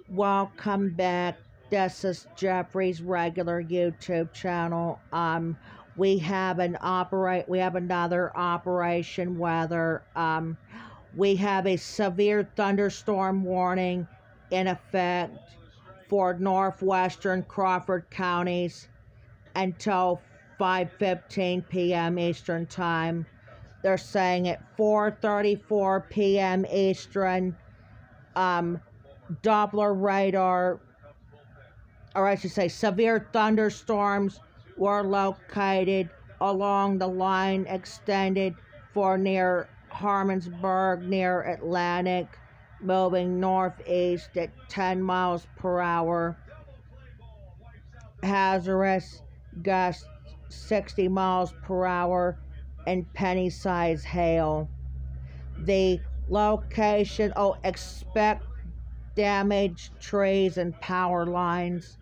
Welcome back. This is Jeffrey's regular YouTube channel. We have another Operation Weather. We have a severe thunderstorm warning in effect for northwestern Crawford counties until 5:15 p.m. Eastern Time. They're saying at 4:34 p.m. Eastern, Doppler radar, or I should say severe thunderstorms were located along the line extended for near Harmonsburg, near Atlantic, moving northeast at 10 miles per hour. Hazardous gusts 60 miles per hour and penny-sized hail. The location, expect damaged trees and power lines.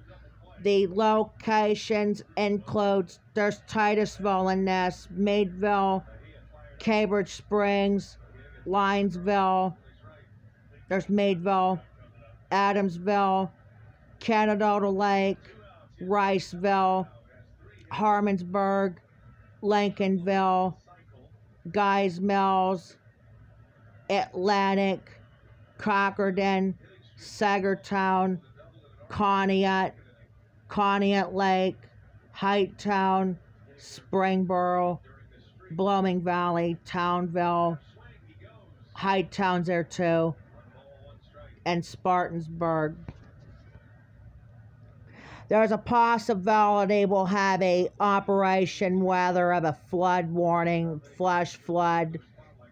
The locations includes, there's Titusville and Ness, Meadville, Cambridge Springs, Linesville, there's Meadville, Adamsville, Canadota Lake, Riceville, Harmonsburg, Lincolnville, Guys Mills, Atlantic, Cockerton, Sagertown, Conneaut, Conneaut Lake, Highttown, Springboro, Blooming Valley, Townville, Highttown's there too, and Spartansburg. There's a possibility we'll have a Operation Weather of a flood warning, flash flood,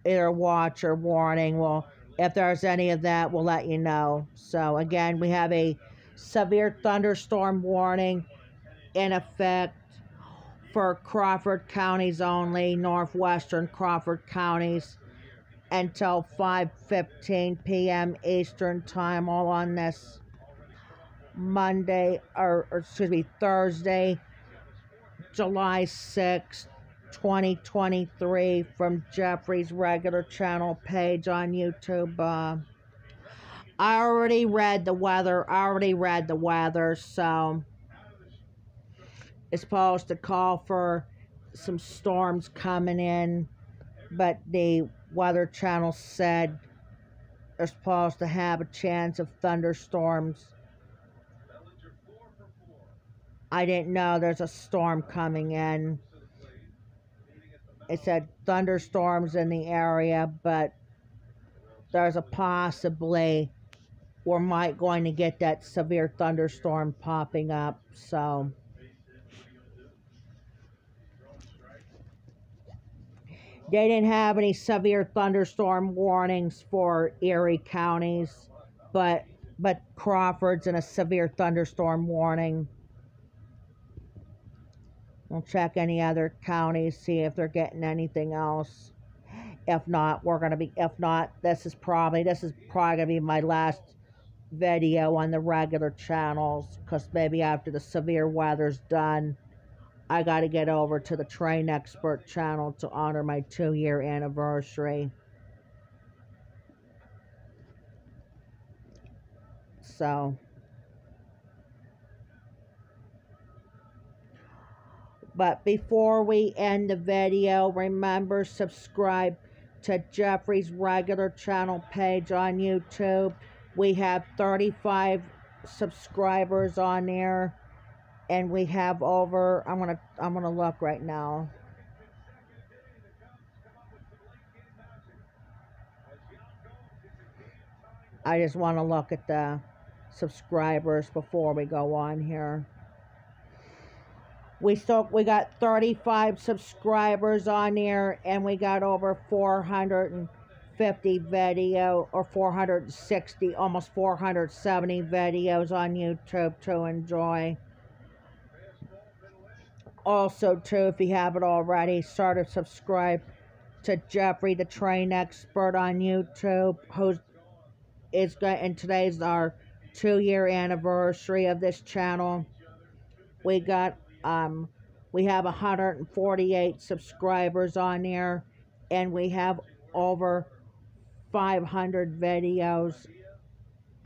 either watch or warning. Well, if there's any of that, we'll let you know. So again, we have a severe thunderstorm warning in effect for Crawford counties only, northwestern Crawford counties, until 5:15 p.m. Eastern Time, all on this Thursday, July 6th, 2023, from Jeffrey's regular channel page on YouTube. I already read the weather, so it's supposed to call for some storms coming in, but the weather channel said they're supposed to have a chance of thunderstorms. I didn't know there's a storm coming in. It said thunderstorms in the area, but there's a possibly we're might going to get that severe thunderstorm popping up. So they didn't have any severe thunderstorm warnings for Erie counties, but Crawford's in a severe thunderstorm warning. We'll check any other counties, see if they're getting anything else. If not, this is probably gonna be my last video on the regular channels, because maybe after the severe weather's done, I got to get over to the Train Expert channel to honor my 2-year anniversary. So, but before we end the video, remember, subscribe to Jeffrey's regular channel page on YouTube. We have 35 subscribers on there, and we have over, I'm gonna look right now. I just want to look at the subscribers before we go on here. We got 35 subscribers on here, and we got over 450 video, or 460, almost 470 videos on YouTube to enjoy. Also, too, if you haven't already, start to subscribe to Jeffrey the Train Expert on YouTube, and today's our 2-year anniversary of this channel. We have 148 subscribers on there, and we have over 500 videos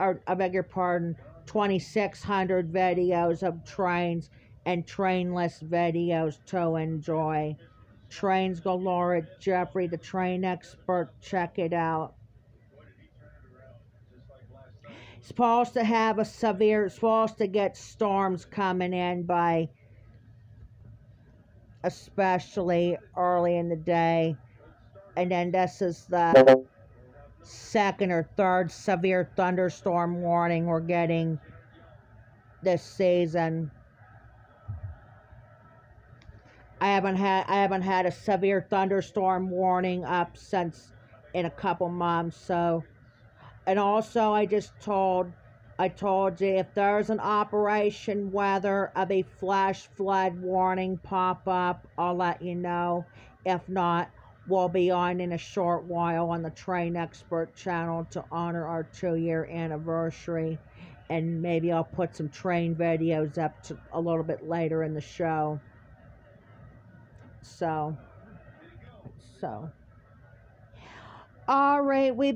or I beg your pardon, 2,600 videos of trains and trainless videos to enjoy. Trains galore at Jeffrey the Train Expert. Check it out. Supposed to have a severe, supposed to get storms coming in by especially early in the day. And then this is the second or third severe thunderstorm warning we're getting this season. I haven't had a severe thunderstorm warning up since in a couple months. So, and also I told you, if there's an operation weather of a flash flood warning pop up, I'll let you know. If not, we'll be on in a short while on the Train Expert channel to honor our 2-year anniversary. And maybe I'll put some train videos up a little bit later in the show. So. Alright, we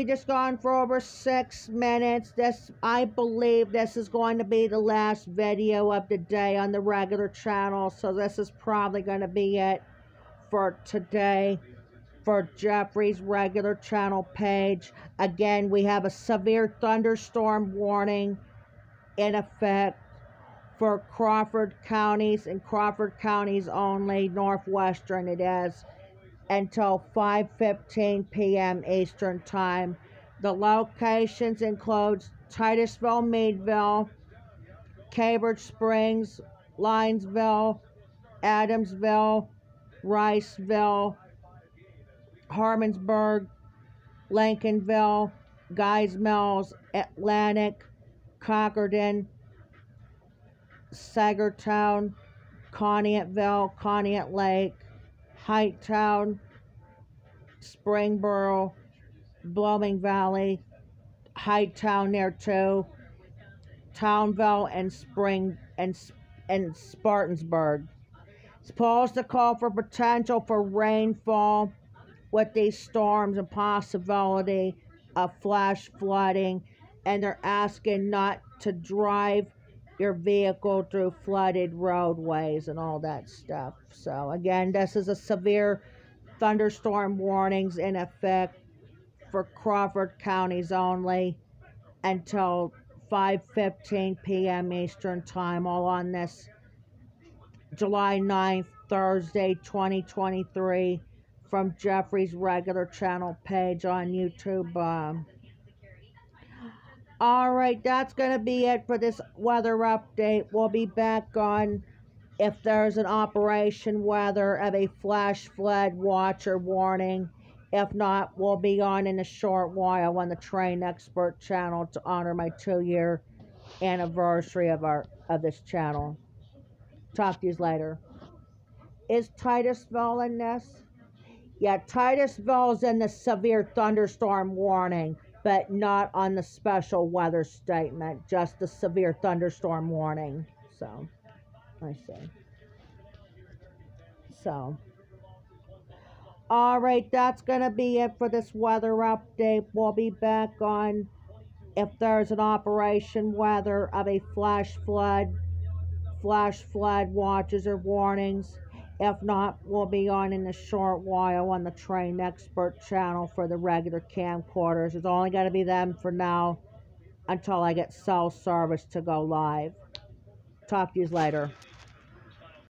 just gone for over 6 minutes. I believe this is going to be the last video of the day on the regular channel. So this is probably going to be it for today for Jeffrey's regular channel page. Again, we have a severe thunderstorm warning in effect for Crawford counties, and Crawford counties only, northwestern it is, until 5:15 p.m. Eastern Time. The locations include Titusville, Meadville, Cambridge Springs, Linesville, Adamsville, Riceville, Harmonsburg, Lincolnville, Guys Mills, Atlantic, Concordan, Sagertown, Conneautville, Conneaut Lake, Highttown, Springboro, Blooming Valley, Highttown near too, Townville, and Spartansburg. Supposed to call for potential for rainfall with these storms and possibility of flash flooding, and they're asking not to drive your vehicle through flooded roadways and all that stuff. So again, this is a severe thunderstorm warnings in effect for Crawford counties only until 5:15 p.m. Eastern Time, all on this July 9th, Thursday, 2023, from Jeffrey's regular channel page on YouTube. Alright, that's going to be it for this weather update. We'll be back on if there's an operation weather of a flash flood watch or warning. If not, we'll be on in a short while on the Train Expert channel to honor my 2-year anniversary of this channel. Talk to you later. Is Titusville in this? Yeah, Titusville's in the severe thunderstorm warning, but not on the special weather statement, just the severe thunderstorm warning. So, I see. So, alright, that's going to be it for this weather update. We'll be back on if there's an operation weather of a flash flood watches or warnings. If not, we'll be on in a short while on the Train Expert channel for the regular camcorders. It's only going to be them for now until I get cell service to go live. Talk to you later.